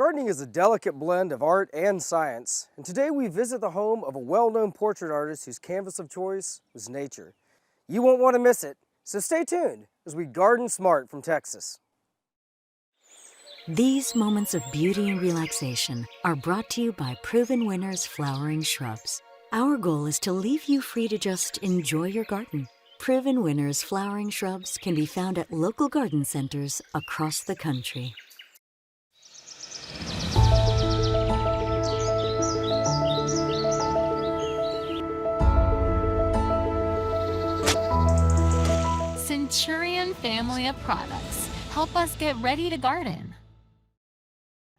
Gardening is a delicate blend of art and science, and today we visit the home of a well-known portrait artist whose canvas of choice was nature. You won't want to miss it, so stay tuned as we garden smart from Texas. These moments of beauty and relaxation are brought to you by Proven Winners Flowering Shrubs. Our goal is to leave you free to just enjoy your garden. Proven Winners Flowering Shrubs can be found at local garden centers across the country. Centurion family of products help us get ready to garden.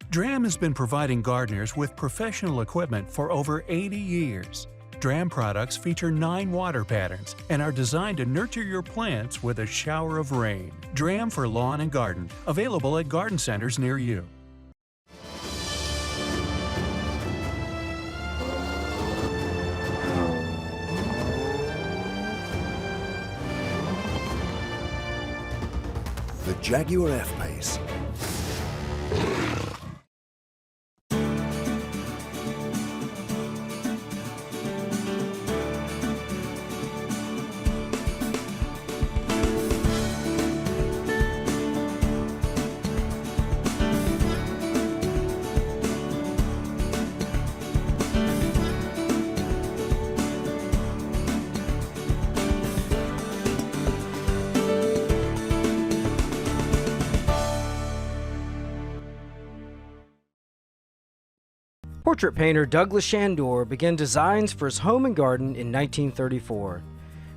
DRAM has been providing gardeners with professional equipment for over 80 years. DRAM products feature 9 water patterns and are designed to nurture your plants with a shower of rain. DRAM for lawn and garden, available at garden centers near you. The Jaguar F-Pace. Portrait painter Douglas Chandor began designs for his home and garden in 1934.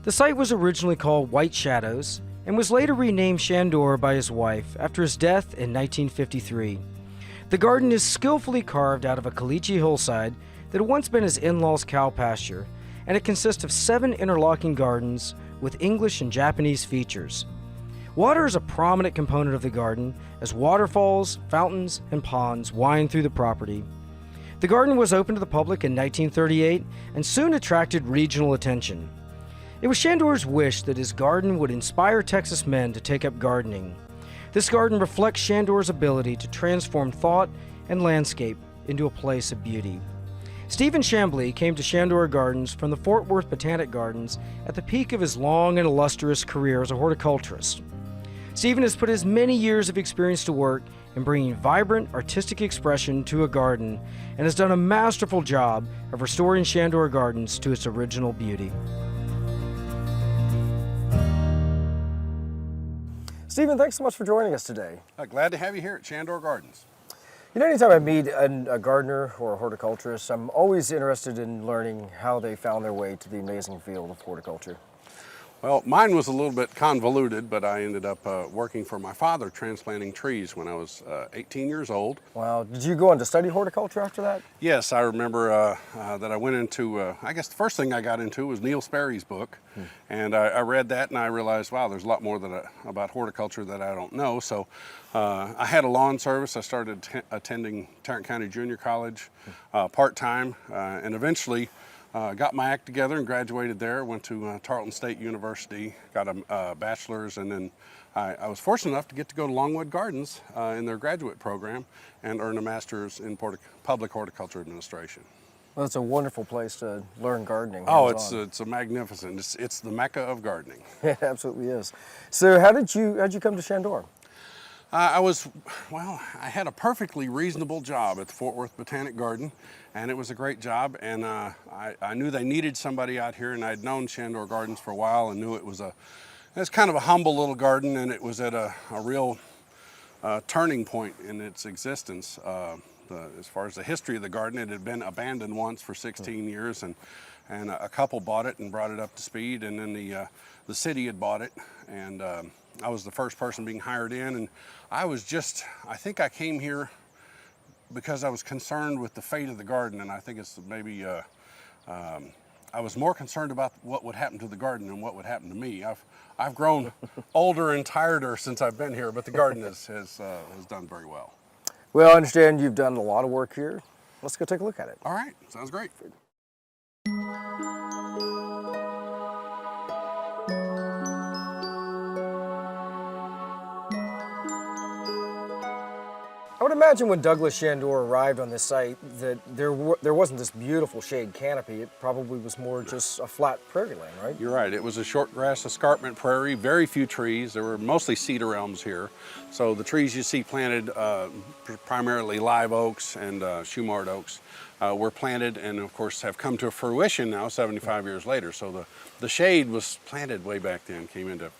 The site was originally called White Shadows and was later renamed Shandor by his wife after his death in 1953. The garden is skillfully carved out of a caliche hillside that had once been his in-laws' cow pasture, and it consists of 7 interlocking gardens with English and Japanese features. Water is a prominent component of the garden as waterfalls, fountains, and ponds wind through the property. The garden was opened to the public in 1938 and soon attracted regional attention. It was Chandor's wish that his garden would inspire Texas men to take up gardening. This garden reflects Chandor's ability to transform thought and landscape into a place of beauty. Stephen Chambly came to Chandor Gardens from the Fort Worth Botanic Gardens at the peak of his long and illustrious career as a horticulturist. Stephen has put his many years of experience to work in bringing vibrant, artistic expression to a garden and has done a masterful job of restoring Chandor Gardens to its original beauty. Stephen, thanks so much for joining us today. Glad to have you here at Chandor Gardens. You know, anytime I meet a gardener or a horticulturist, I'm always interested in learning how they found their way to the amazing field of horticulture. Well, mine was a little bit convoluted, but I ended up working for my father transplanting trees when I was 18 years old. Wow. Did you go on to study horticulture after that? Yes, I remember that I went into, I guess the first thing I got into was Neil Sperry's book. And I read that and I realized, wow, there's a lot more about horticulture that I don't know. So I had a lawn service. I started attending Tarrant County Junior College part-time and eventually got my act together and graduated there. Went to Tarleton State University, got a bachelor's, and then I was fortunate enough to get to go to Longwood Gardens in their graduate program and earn a master's in public horticulture administration. Well, it's a wonderful place to learn gardening. Oh, it's a magnificent. It's the mecca of gardening. It absolutely is. So how'd you come to Shandor? I had a perfectly reasonable job at the Fort Worth Botanic Garden, and it was a great job, and I knew they needed somebody out here, and I'd known Chandor Gardens for a while and knew it was kind of a humble little garden, and it was at a real turning point in its existence. As far as the history of the garden, it had been abandoned once for 16 years, and a couple bought it and brought it up to speed, and then the city had bought it, and I was the first person being hired in, and I think I came here because I was concerned with the fate of the garden, and I think it's maybe, I was more concerned about what would happen to the garden than what would happen to me. I've grown older and tireder since I've been here, but the garden has done very well. Well, I understand you've done a lot of work here. Let's go take a look at it. All right, sounds great. I would imagine when Douglas Chandor arrived on this site that there wasn't this beautiful shade canopy. It probably was more just a flat prairie land, right? You're right. It was a short grass escarpment prairie, very few trees. There were mostly cedar elms here. So the trees you see planted, primarily live oaks and Shumard oaks, were planted and of course have come to fruition now 75 years later. So the shade was planted way back then, came into,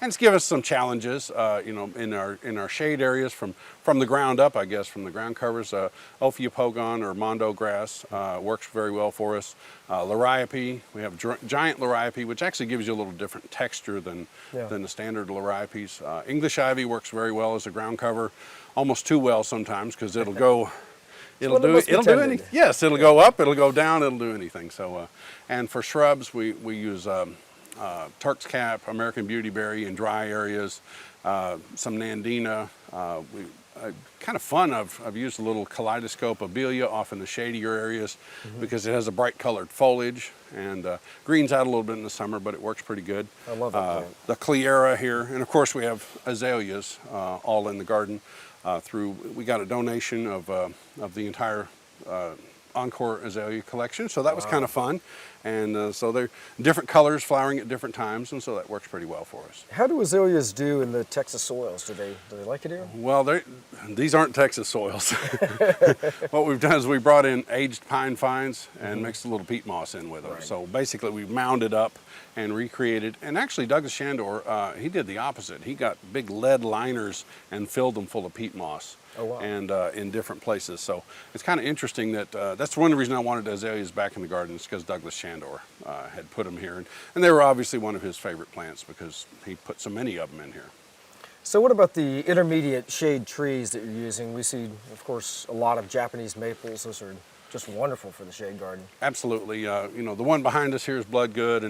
and it's given us some challenges, you know, in our shade areas from the ground up, I guess, from the ground covers. Ophiopogon or Mondo grass works very well for us. Liriope, we have giant Liriope, which actually gives you a little different texture than the standard Liriopes. English ivy works very well as a ground cover, almost too well sometimes because it'll go. It'll do anything. Yes, it'll go up, it'll go down, it'll do anything. So, and for shrubs, we use Turk's Cap, American Beautyberry in dry areas, some Nandina. Kind of fun, I've used a little kaleidoscope abelia off in the shadier areas because it has a bright colored foliage and greens out a little bit in the summer, but it works pretty good. I love that. The Cleara here, and of course we have azaleas all in the garden. We got a donation of the entire Encore azalea collection, so that was kind of fun. And so they're different colors flowering at different times, and so that works pretty well for us. How do azaleas do in the Texas soils? Do they like it here? Well, these aren't Texas soils. What we've done is we brought in aged pine fines and mixed a little peat moss in with them. Right. So basically we've mounded up and recreated. And actually Douglas Chandor, he did the opposite. He got big lead liners and filled them full of peat moss. Oh, wow. And in different places. So it's kind of interesting that that's one reason I wanted azaleas back in the garden, is because Douglas Chandor had put them here. And they were obviously one of his favorite plants because he put so many of them in here. So what about the intermediate shade trees that you're using? We see, of course, a lot of Japanese maples. Those are just wonderful for the shade garden. Absolutely. You know, the one behind us here is bloodgood,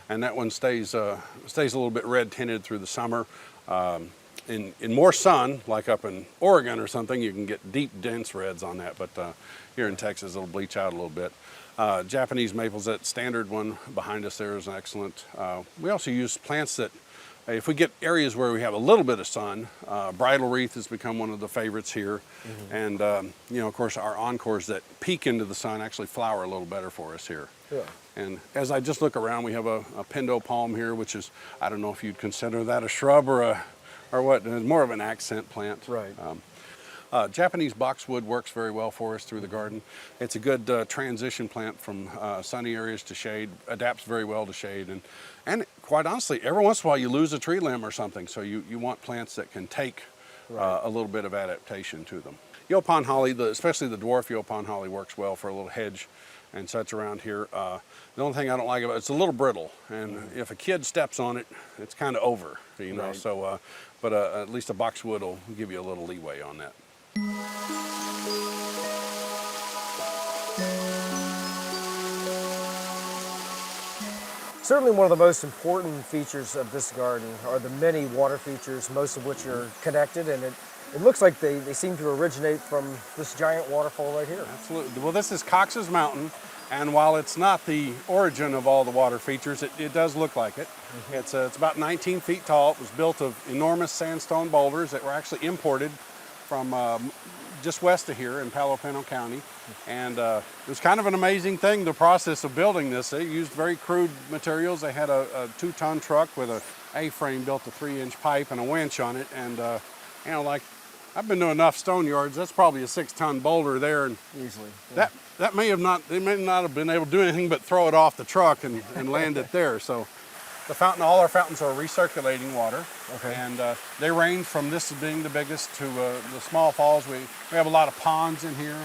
and that one stays a little bit red tinted through the summer. In more sun, like up in Oregon or something, you can get deep, dense reds on that, but here in Texas, it'll bleach out a little bit. Japanese maples, that standard one behind us there is excellent. We also use plants that, if we get areas where we have a little bit of sun, bridal wreath has become one of the favorites here. And, you know, of course, our encores that peek into the sun actually flower a little better for us here. Yeah. And as I just look around, we have a pendo palm here, which is, I don't know if you'd consider that a shrub or what, more of an accent plant. Right. Japanese boxwood works very well for us through the garden. It's a good transition plant from sunny areas to shade, adapts very well to shade. And quite honestly, every once in a while you lose a tree limb or something, so you want plants that can take a little bit of adaptation to them. Yaupon holly, especially the dwarf yaupon holly, works well for a little hedge and such around here. The only thing I don't like about it, it's a little brittle, and if a kid steps on it, it's kind of over, you know. Right. So, but at least a boxwood will give you a little leeway on that. Certainly one of the most important features of this garden are the many water features, most of which are connected, and it looks like they seem to originate from this giant waterfall right here. Absolutely. Well, this is Cox's Mountain, and while it's not the origin of all the water features, it does look like it. It's about 19 feet tall. It was built of enormous sandstone boulders that were actually imported from just west of here in Palo Pinto County. And it was kind of an amazing thing, the process of building this. They used very crude materials. They had a 2-ton truck with a A-frame, built a 3-inch pipe and a winch on it. And you know, like, I've been to enough stone yards. That's probably a 6-ton boulder there, and easily. Yeah. That may not have been able to do anything but throw it off the truck and land it there. So all our fountains are recirculating water. Okay. And they range from this being the biggest to the small falls. We have a lot of ponds in here,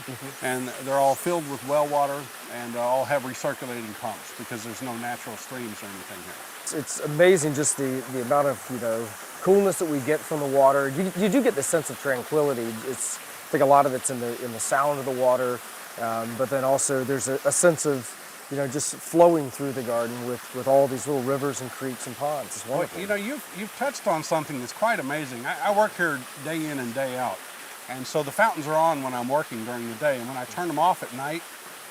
and they're all filled with well water, and all have recirculating pumps because there's no natural streams or anything here. It's amazing just the amount of, you know, coolness that we get from the water. You do get the sense of tranquility. I think a lot of it's in the sound of the water, but then also there's a sense of, you know, just flowing through the garden with all these little rivers and creeks and ponds. It's wonderful. Well, you know, you've touched on something that's quite amazing. I work here day in and day out, and so the fountains are on when I'm working during the day, and when I turn them off at night,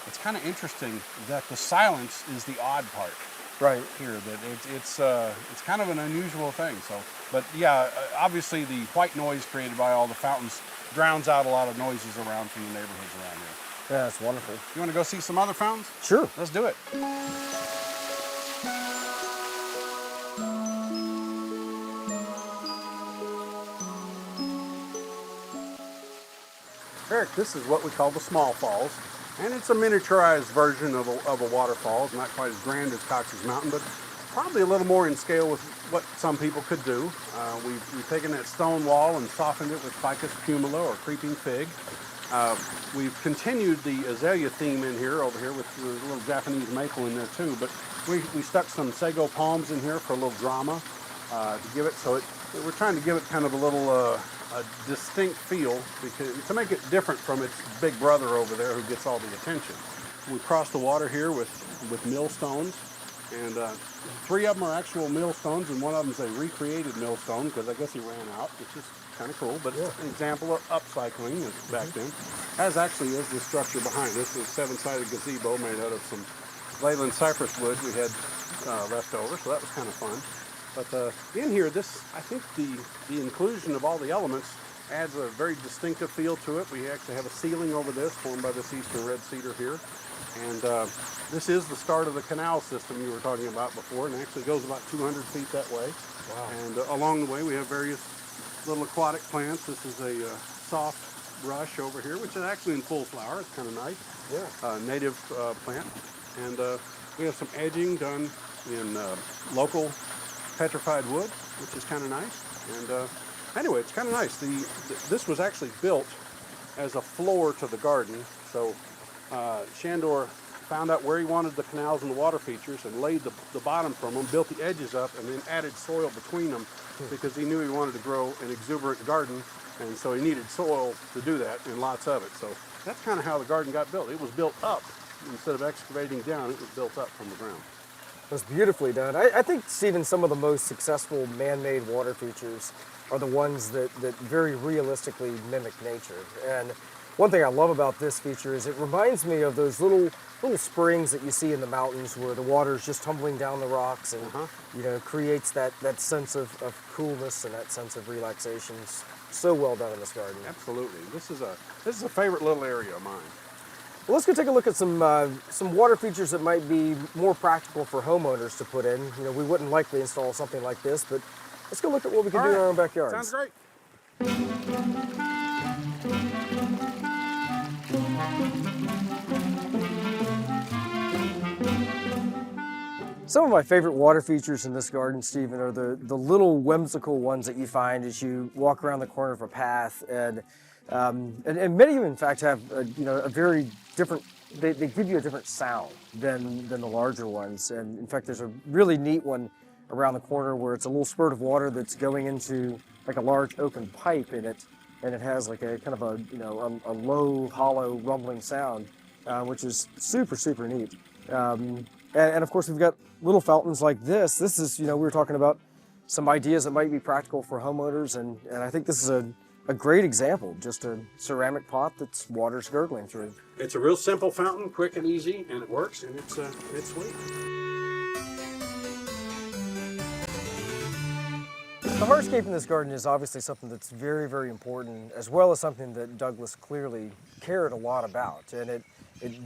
it's kind of interesting that the silence is the odd part. Right here, that it's kind of an unusual thing. So, but yeah, obviously the white noise created by all the fountains drowns out a lot of noises around from the neighborhoods around here. Yeah, that's wonderful. You want to go see some other fountains? Sure. Let's do it. Eric, this is what we call the Small Falls, and it's a miniaturized version of a waterfall. It's not quite as grand as Cox's Mountain, but probably a little more in scale with what some people could do. We've taken that stone wall and softened it with ficus pumila or creeping fig. We've continued the azalea theme in here, over here with a little Japanese maple in there too, but we stuck some sago palms in here for a little drama to give it, so we're trying to give it kind of a little a distinct feel, because to make it different from its big brother over there who gets all the attention. We crossed the water here with millstones, and 3 of them are actual millstones, and one of them is a recreated millstone, because I guess he ran out, which is kind of cool, but it's an example of upcycling back then. As actually is the structure behind this. It's a 7-sided gazebo made out of some Leyland cypress wood we had left over, so that was kind of fun. But in here, I think the inclusion of all the elements adds a very distinctive feel to it. We actually have a ceiling over this formed by this eastern red cedar here. And this is the start of the canal system you were talking about before, and actually goes about 200 feet that way. Wow. And along the way, we have various little aquatic plants. This is a soft rush over here, which is actually in full flower. It's kind of nice. Yeah. Native plant. And we have some edging done in local petrified wood, which is kind of nice. And anyway, it's kind of nice. This was actually built as a floor to the garden. So Shandor found out where he wanted the canals and the water features and laid the bottom from them, built the edges up, and then added soil between them because he knew he wanted to grow an exuberant garden, and so he needed soil to do that, and lots of it. So that's kind of how the garden got built. It was built up. Instead of excavating down, it was built up from the ground. That's beautifully done. I think, Stephen, some of the most successful man-made water features are the ones that very realistically mimic nature. And one thing I love about this feature is it reminds me of those little springs that you see in the mountains where the water is just tumbling down the rocks and creates that sense of coolness and that sense of relaxation. So well done in this garden. Absolutely. This is a favorite little area of mine. Well, let's go take a look at some water features that might be more practical for homeowners to put in. You know, we wouldn't likely install something like this, but let's go look at what we can do in our own backyards. Sounds great. Some of my favorite water features in this garden, Stephen, are the little whimsical ones that you find as you walk around the corner of a path, and many of them, in fact, have a very different. They give you a different sound than the larger ones. And in fact, there's a really neat one around the corner where it's a little spurt of water that's going into like a large open pipe in it, and it has like a kind of a low, hollow, rumbling sound, which is super neat. And of course, we've got little fountains like this. This is, we were talking about some ideas that might be practical for homeowners, and I think this is a great example, just a ceramic pot that's water's gurgling through. It's a real simple fountain, quick and easy, and it works, and it's sweet. The hardscape in this garden is obviously something that's very, very important, as well as something that Douglas clearly cared a lot about, and it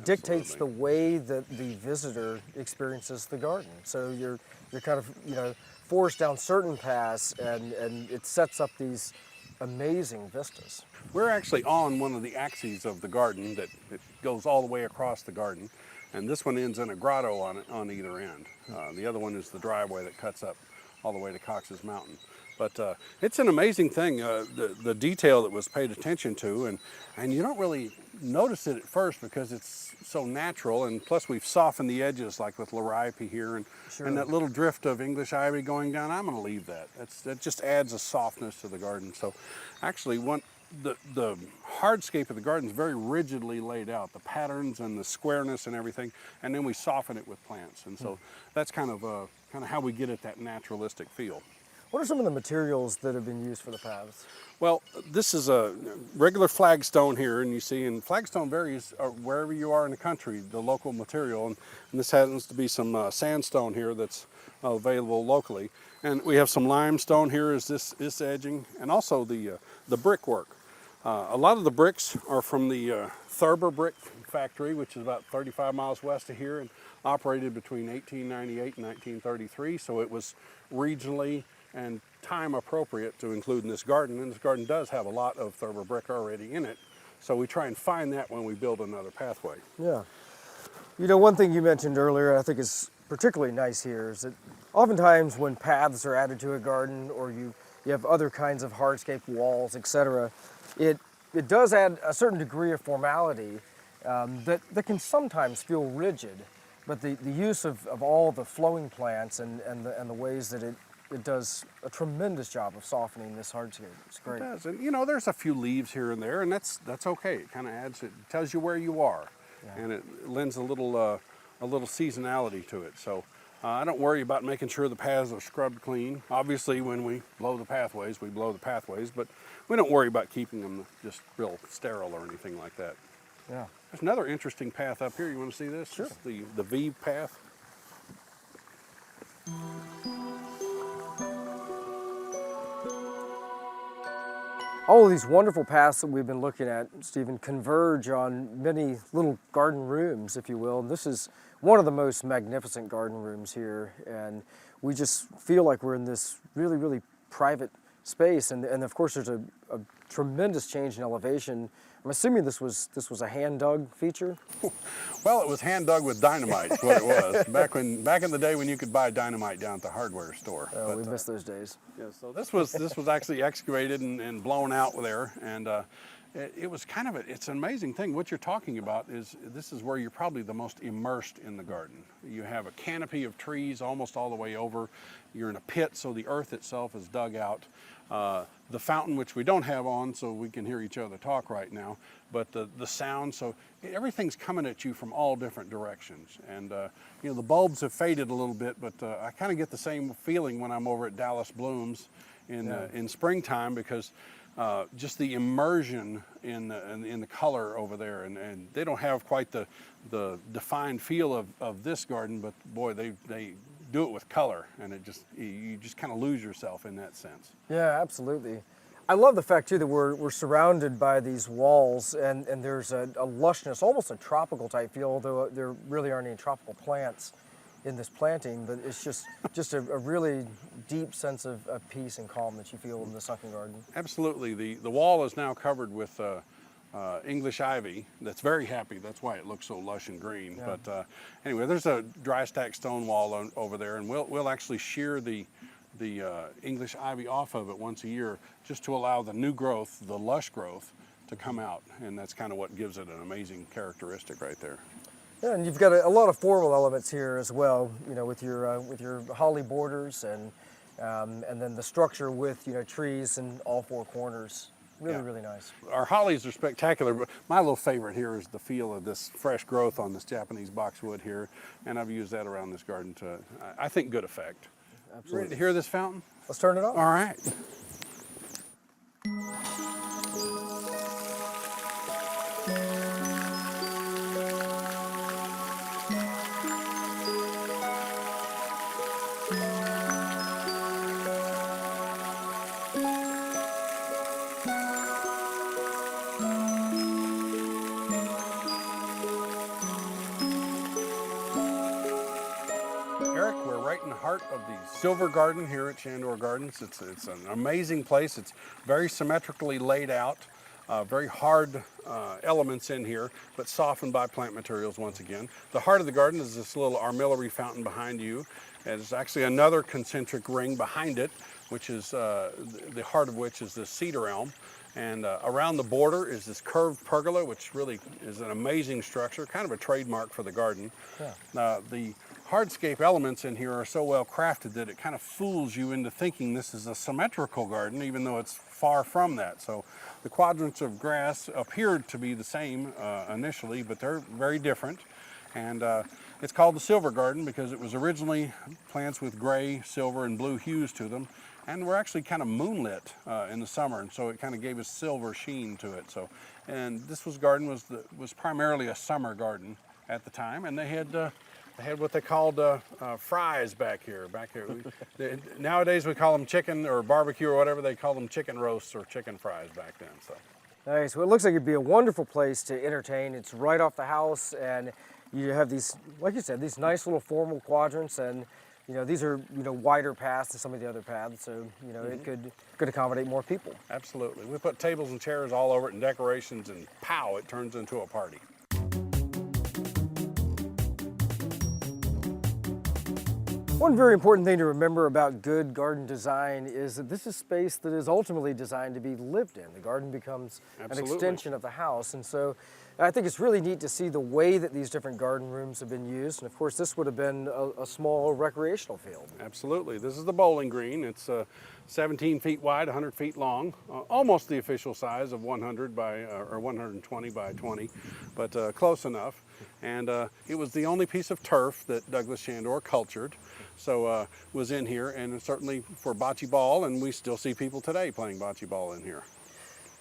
dictates the way that the visitor experiences the garden. So you're kind of forced down certain paths, and it sets up these amazing vistas. We're actually on one of the axes of the garden that goes all the way across the garden, and this one ends in a grotto on either end. The other one is the driveway that cuts up all the way to Cox's Mountain. But it's an amazing thing, the detail that was paid attention to, and you don't really notice it at first because it's so natural, and plus we've softened the edges like with liriope here, and that little drift of English ivy going down, I'm going to leave that. That just adds a softness to the garden. So actually the hardscape of the garden is very rigidly laid out, the patterns and the squareness and everything, and then we soften it with plants, and so that's kind of how we get at that naturalistic feel. What are some of the materials that have been used for the paths? Well, this is a regular flagstone here, and you see, and flagstone varies wherever you are in the country, the local material, and this happens to be some sandstone here that's available locally. And we have some limestone here as this edging, and also the brickwork. A lot of the bricks are from the Thurber Brick Factory, which is about 35 miles west of here and operated between 1898 and 1933. So it was regionally and time appropriate to include in this garden. And this garden does have a lot of Thurber brick already in it. So we try and find that when we build another pathway. Yeah. You know, one thing you mentioned earlier I think is particularly nice here is that oftentimes when paths are added to a garden or you have other kinds of hardscape walls, etc., it does add a certain degree of formality that can sometimes feel rigid, but the use of all the flowing plants and the ways that it does a tremendous job of softening this hardscape. It's great. It does, and you know, there's a few leaves here and there, and that's okay. It kind of adds, it tells you where you are, and it lends a little seasonality to it. So I don't worry about making sure the paths are scrubbed clean. Obviously, when we blow the pathways, we blow the pathways, but we don't worry about keeping them just real sterile or anything like that. Yeah. There's another interesting path up here. You want to see this? Sure. It's the V path. All of these wonderful paths that we've been looking at, Stephen, converge on many little garden rooms, if you will. And this is one of the most magnificent garden rooms here. And we just feel like we're in this really, really private space. And of course, there's a tremendous change in elevation. I'm assuming this was a hand-dug feature? Well, it was hand-dug with dynamite, is what it was. Back in the day when you could buy dynamite down at the hardware store. Oh, we miss those days. Yeah, so this was actually excavated and blown out there, and it was kind of it's an amazing thing. What you're talking about this is where you're probably the most immersed in the garden. You have a canopy of trees almost all the way over. You're in a pit, so the earth itself is dug out. The fountain, which we don't have on, so we can hear each other talk right now, but the sound, so everything's coming at you from all different directions. And you know, the bulbs have faded a little bit, but I kind of get the same feeling when I'm over at Dallas Blooms in springtime, because just the immersion in the color over there, and they don't have quite the defined feel of this garden, but boy, they do it with color, and you just kind of lose yourself in that sense. Yeah, absolutely. I love the fact too that we're surrounded by these walls, and there's a lushness, almost a tropical type feel, although there really aren't any tropical plants in this planting, but it's just a really deep sense of peace and calm that you feel in the sunken garden. Absolutely. The wall is now covered with English ivy that's very happy. That's why it looks so lush and green. Yeah. But anyway, there's a dry stack stone wall over there, and we'll actually shear the English ivy off of it once a year, just to allow the new growth, the lush growth, to come out. And that's kind of what gives it an amazing characteristic right there. Yeah, and you've got a lot of formal elements here as well, you know, with your holly borders and then the structure with, you know, trees in all four corners. Really, really nice. Our hollies are spectacular, but my little favorite here is the feel of this fresh growth on this Japanese boxwood here, and I've used that around this garden to, I think, good effect. Absolutely. Ready to hear this fountain? Let's turn it on. All right. We're right in the heart of the Silver Garden here at Chandor Gardens. It's an amazing place. It's very symmetrically laid out, very hard elements in here, but softened by plant materials once again. The heart of the garden is this little armillary fountain behind you. And there's actually another concentric ring behind it, which is the heart of which is the cedar elm. And around the border is this curved pergola, which really is an amazing structure, kind of a trademark for the garden. Yeah. The hardscape elements in here are so well crafted that it kind of fools you into thinking this is a symmetrical garden, even though it's far from that. So the quadrants of grass appeared to be the same initially, but they're very different. And it's called the Silver Garden because it was originally plants with gray, silver, and blue hues to them. And we're actually kind of moonlit in the summer, and so it kind of gave a silver sheen to it. So, and this garden was primarily a summer garden at the time, and they had what they called fries back here. Nowadays we call them chicken or barbecue or whatever. They call them chicken roasts or chicken fries back then. So. Nice. Well, it looks like it'd be a wonderful place to entertain. It's right off the house, and you have these, like you said, these nice little formal quadrants, and these are wider paths than some of the other paths, so it could accommodate more people. Absolutely. We put tables and chairs all over it and decorations, and pow, it turns into a party. One very important thing to remember about good garden design is that this is space that is ultimately designed to be lived in. The garden becomes Absolutely. an extension of the house, and so I think it's really neat to see the way that these different garden rooms have been used, and of course this would have been a small recreational field. Absolutely. This is the bowling green. It's 17 feet wide, 100 feet long, almost the official size of 100 by, or 120 by 20, but close enough. And it was the only piece of turf that Douglas Chandor cultured, so was in here, and certainly for bocce ball, and we still see people today playing bocce ball in here.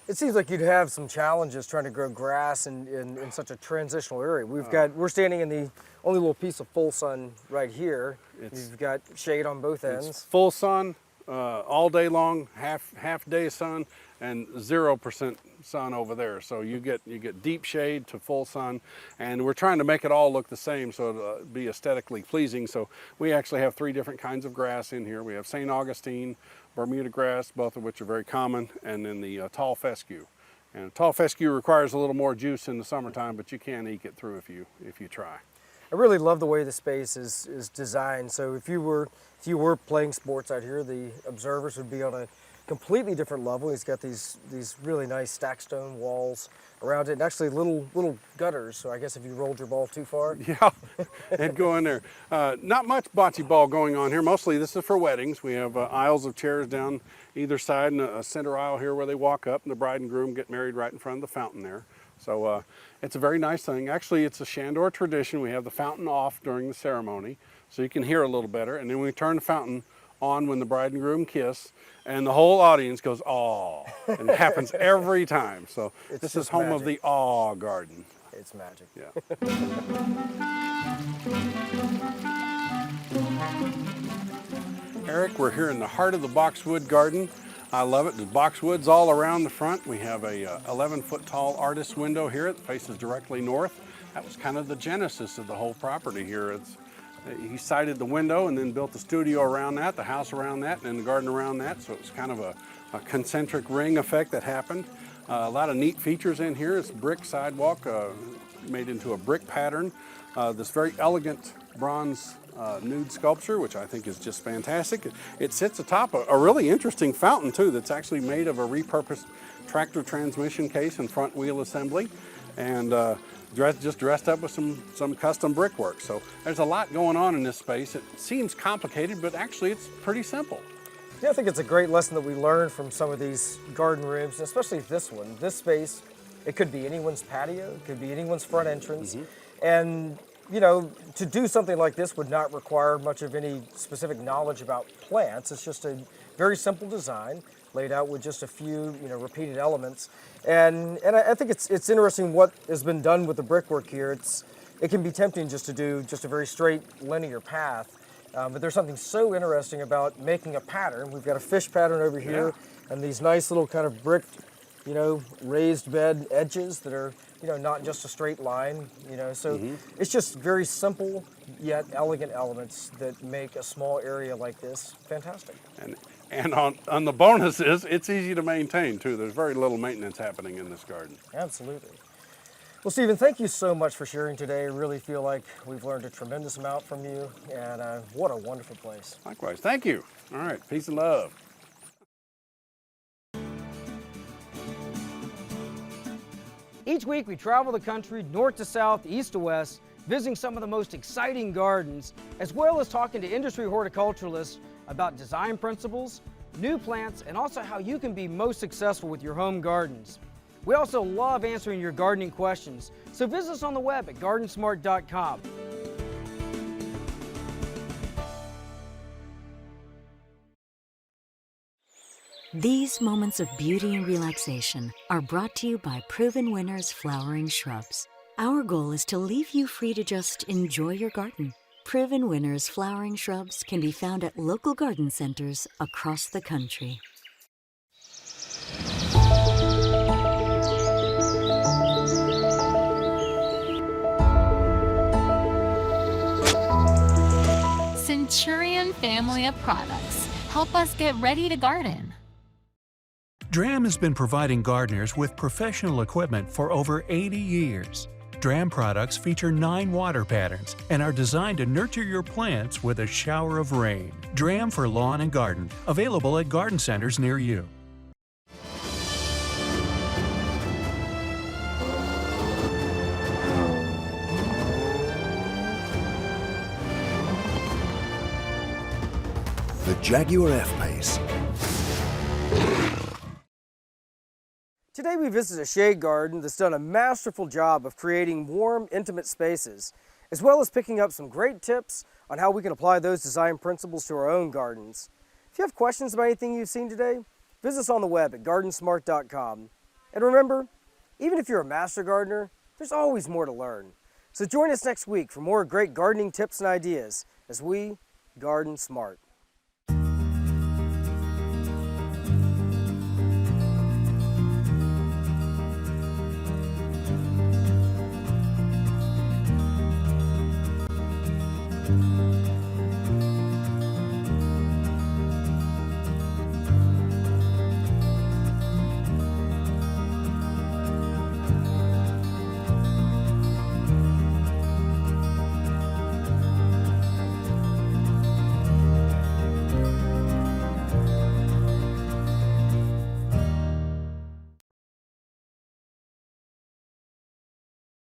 It seems like you'd have some challenges trying to grow grass in such a transitional area. We're standing in the only little piece of full sun right here. You've got shade on both ends. It's full sun all day long, half day sun, and 0% sun over there. So you get deep shade to full sun, and we're trying to make it all look the same so it'll be aesthetically pleasing. So we actually have 3 different kinds of grass in here. We have St. Augustine, Bermuda grass, both of which are very common, and then the tall fescue. And tall fescue requires a little more juice in the summertime, but you can eke it through if you try. I really love the way the space is designed. So if you were playing sports out here, the observers would be on a completely different level. He's got these really nice stacked stone walls around it, and actually little gutters. So I guess if you rolled your ball too far, yeah, it'd go in there. Not much bocce ball going on here. Mostly this is for weddings. We have aisles of chairs down either side, and a center aisle here where they walk up, and the bride and groom get married right in front of the fountain there. So it's a very nice thing. Actually, it's a Shandor tradition. We have the fountain off during the ceremony, so you can hear a little better. And then we turn the fountain on when the bride and groom kiss, and the whole audience goes, "Aw!" And it happens every time. So this is home of the Aw Garden. It's magic. Yeah. Eric, we're here in the heart of the boxwood garden. I love it. There's boxwoods all around the front. We have a 11-foot tall artist window here that faces directly north. That was kind of the genesis of the whole property here. He sided the window and then built the studio around that, the house around that, and then the garden around that. So it was kind of a concentric ring effect that happened. A lot of neat features in here. It's brick sidewalk made into a brick pattern. This very elegant bronze nude sculpture, which I think is just fantastic. It sits atop a really interesting fountain too that's actually made of a repurposed tractor transmission case and front wheel assembly, and just dressed up with some custom brickwork. So there's a lot going on in this space. It seems complicated, but actually it's pretty simple. Yeah, I think it's a great lesson that we learned from some of these garden rooms, especially this one. This space, it could be anyone's patio, it could be anyone's front entrance, and to do something like this would not require much of any specific knowledge about plants. It's just a very simple design laid out with just a few repeated elements. And I think it's interesting what has been done with the brickwork here. It can be tempting just to do just a very straight linear path, but there's something so interesting about making a pattern. We've got a fish pattern over here, and these nice little kind of brick, raised bed edges that are not just a straight line, so it's just very simple yet elegant elements that make a small area like this fantastic. And on the bonuses, it's easy to maintain too. There's very little maintenance happening in this garden. Absolutely. Well, Stephen, thank you so much for sharing today. I really feel like we've learned a tremendous amount from you, and what a wonderful place. Likewise, thank you. All right, peace and love. Each week we travel the country north to south, east to west, visiting some of the most exciting gardens, as well as talking to industry horticulturalists about design principles, new plants, and also how you can be most successful with your home gardens. We also love answering your gardening questions, so visit us on the web at GardenSMART.com. These moments of beauty and relaxation are brought to you by Proven Winners Flowering Shrubs. Our goal is to leave you free to just enjoy your garden. Proven Winners Flowering Shrubs can be found at local garden centers across the country. Centurion family of products help us get ready to garden. Dram has been providing gardeners with professional equipment for over 80 years. Dram products feature 9 water patterns and are designed to nurture your plants with a shower of rain. Dram for lawn and garden, available at garden centers near you. The Jaguar F-Pace. Today we visit a shade garden that's done a masterful job of creating warm, intimate spaces, as well as picking up some great tips on how we can apply those design principles to our own gardens. If you have questions about anything you've seen today, visit us on the web at GardenSMART.com. And remember, even if you're a master gardener, there's always more to learn. So join us next week for more great gardening tips and ideas as we garden smart.